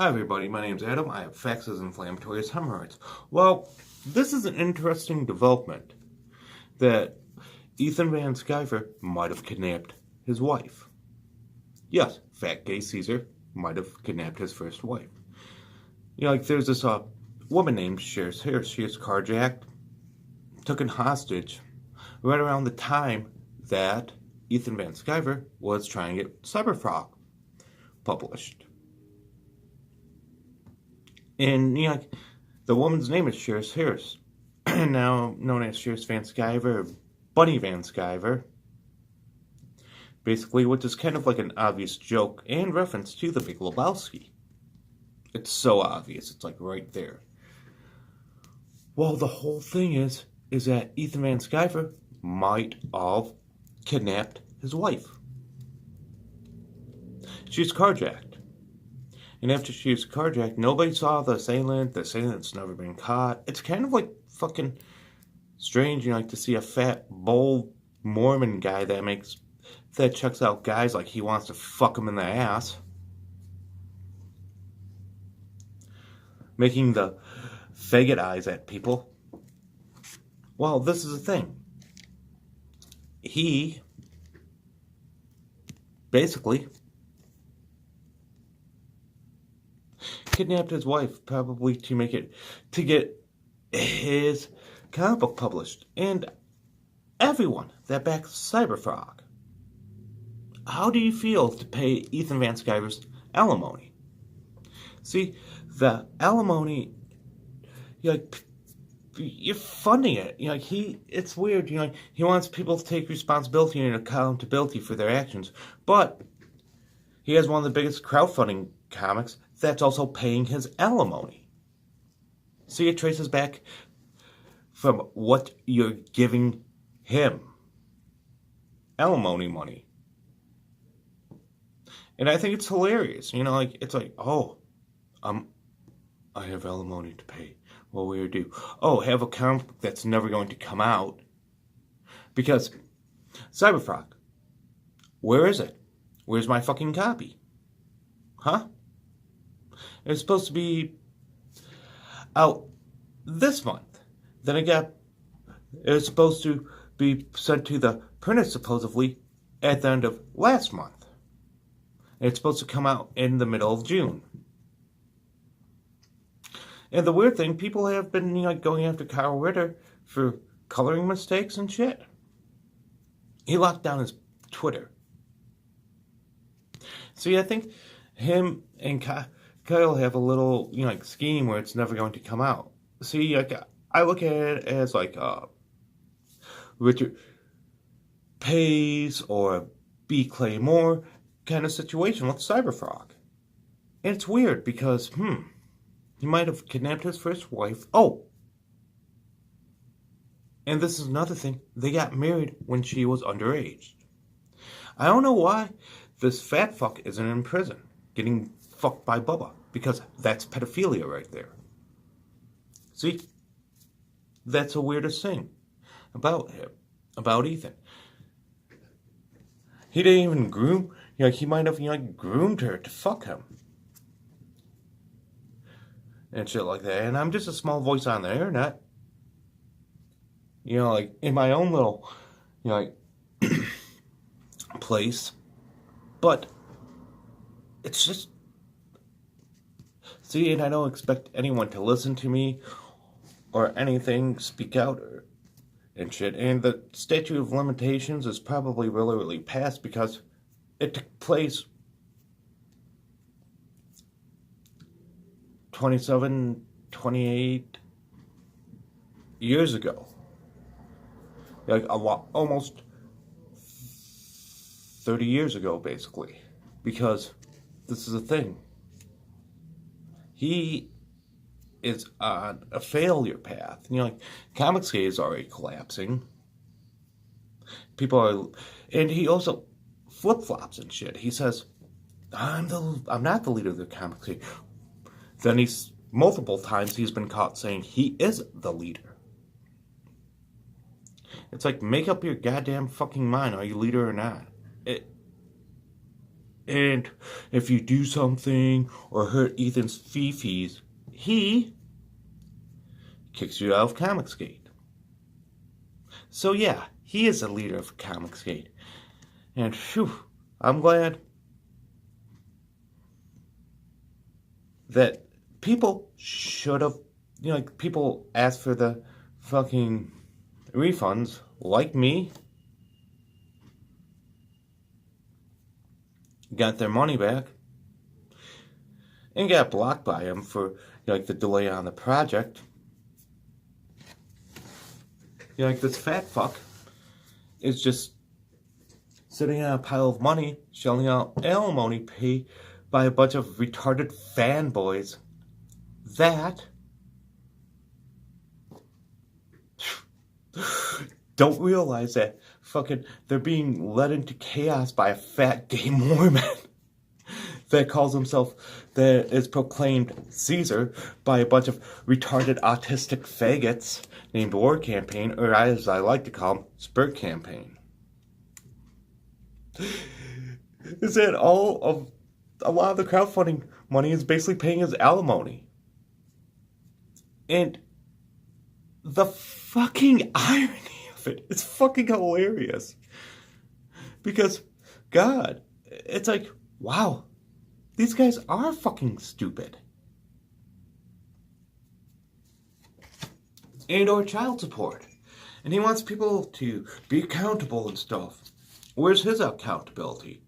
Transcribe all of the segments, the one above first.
Hi everybody, my name's Adam. I have facts as inflammatory as hemorrhoids. Well, this is an interesting development that Ethan Van Sciver might have kidnapped his wife. Yes, fat gay Caesar might have kidnapped his first wife. There's this woman named Shears here. She was carjacked, taken hostage right around the time that Ethan Van Sciver was trying to get Cyberfrog published. And the woman's name is Shears Harris, now known as Shears Van Sciver, or Bunny Van Sciver. Basically, which is kind of like an obvious joke and reference to the Big Lebowski. It's so obvious, it's like right there. Well, the whole thing is that Ethan Van Sciver might have kidnapped his wife. She's carjacked. And after she was carjacked, nobody saw the assailant. The assailant's never been caught. It's kind of like fucking strange, to see a fat, bold Mormon guy that checks out guys like he wants to fuck them in the ass. Making the faggot eyes at people. Well, this is the thing. He basically kidnapped his wife, probably to get his comic book published, and everyone that backs Cyberfrog. How do you feel to pay Ethan Van Sciver's alimony? See, the alimony, you're funding it. It's weird. He wants people to take responsibility and accountability for their actions, but he has one of the biggest crowdfunding comics that's also paying his alimony. See, it traces back from what you're giving him. Alimony money. And I think it's hilarious. It's like, oh, I have alimony to pay. What will you do? Oh, have a comic book that's never going to come out. Because Cyberfrog, where is it? Where's my fucking copy? Huh? It's supposed to be out this month. Then it's supposed to be sent to the printer supposedly at the end of last month. And it's supposed to come out in the middle of June. And the weird thing, people have been going after Kyle Ritter for coloring mistakes and shit. He locked down his Twitter. See, I think him and Kyle have a little, scheme where it's never going to come out. See, I look at it as Richard Pays or B. Claymore kind of situation with Cyberfrog. And it's weird because, he might have kidnapped his first wife. Oh! And this is another thing. They got married when she was underage. I don't know why this fat fuck isn't in prison getting fucked by Bubba, because that's pedophilia right there. See? That's the weirdest thing about him, about Ethan. He didn't even groom, he might have, groomed her to fuck him. And shit like that. And I'm just a small voice on the internet. In my own little, place. But it's just, see, and I don't expect anyone to listen to me or anything, speak out and shit. And the statute of limitations is probably really, really past because it took place 27, 28 years ago. Almost 30 years ago, basically. Because this is the thing. He is on a failure path. Comicsgate is already collapsing. And he also flip-flops and shit. He says, I'm not the leader of the Comicsgate. Then multiple times he's been caught saying he is the leader. It's like, make up your goddamn fucking mind. Are you leader or not? And if you do something or hurt Ethan's fifis, he kicks you out of Comicsgate. So yeah, he is the leader of Comicsgate. And phew, I'm glad that people should have, like people asked for the fucking refunds, like me, got their money back, and got blocked by him for like the delay on the project. Like this fat fuck is just sitting on a pile of money, shelling out alimony paid by a bunch of retarded fanboys that don't realize that fucking they're being led into chaos by a fat gay Mormon that calls himself, that is proclaimed Caesar by a bunch of retarded autistic faggots named War Campaign, or as I like to call them, Spurt Campaign. Is that all of a lot of the crowdfunding money is basically paying his alimony. And the fucking irony of it is fucking hilarious. Because, God, it's like, wow, these guys are fucking stupid. And or child support. And he wants people to be accountable and stuff. Where's his accountability?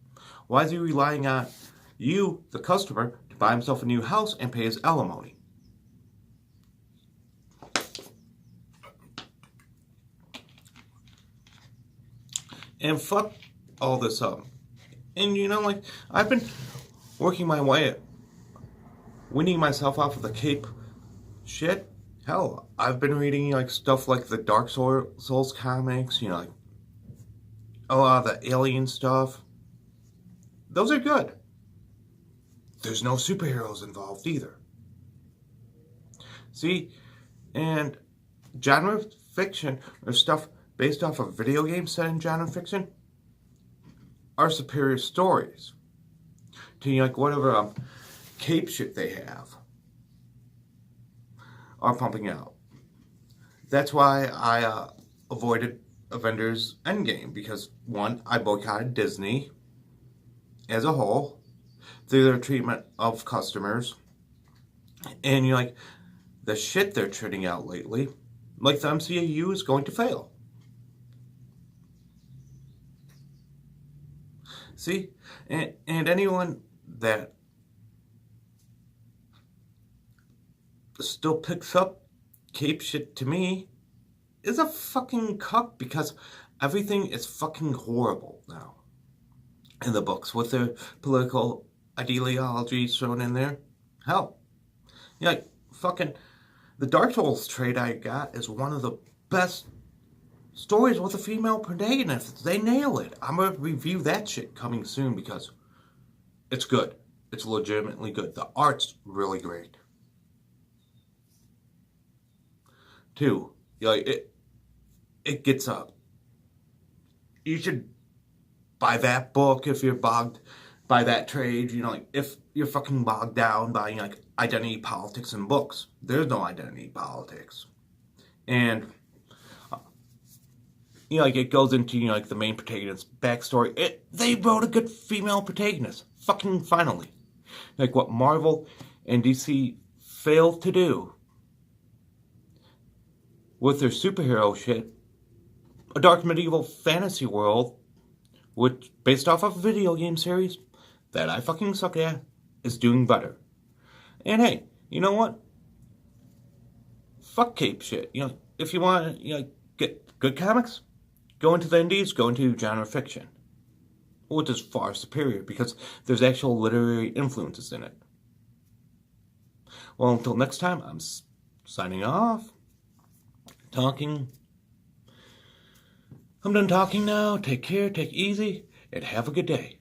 Why is he relying on you, the customer, to buy himself a new house and pay his alimony? And fuck all this up. And like, I've been working my way at winning myself off of the cape shit. Hell, I've been reading like stuff like the Dark Souls comics, like a lot of the alien stuff. Those are good. There's no superheroes involved either. See, and genre fiction or stuff based off of video games set in genre fiction are superior stories to like whatever cape shit they have are pumping out. That's why I avoided Avengers Endgame, because one, I boycotted Disney as a whole through their treatment of customers, and like the shit they're treating out lately, like the MCU is going to fail. See, and anyone that still picks up cape shit to me is a fucking cuck, because everything is fucking horrible now in the books with their political ideologies thrown in there. Hell, like fucking the Dark Souls trade I got is one of the best stories with a female protagonist. They nail it. I'm gonna review that shit coming soon because it's good. It's legitimately good. The art's really great. Two, like it gets up. You should buy that book if you're bogged by that trade. Like if you're fucking bogged down by like identity politics in books, there's no identity politics. And like it goes into like the main protagonist's backstory. They wrote a good female protagonist. Fucking finally, like what Marvel and DC failed to do with their superhero shit. A dark medieval fantasy world, which based off of a video game series that I fucking suck at, is doing better. And hey, you know what? Fuck cape shit. If you want to get good comics, go into the indies, go into genre fiction, which is far superior because there's actual literary influences in it. Well, until next time, I'm signing off. I'm done talking now. Take care, take it easy, and have a good day.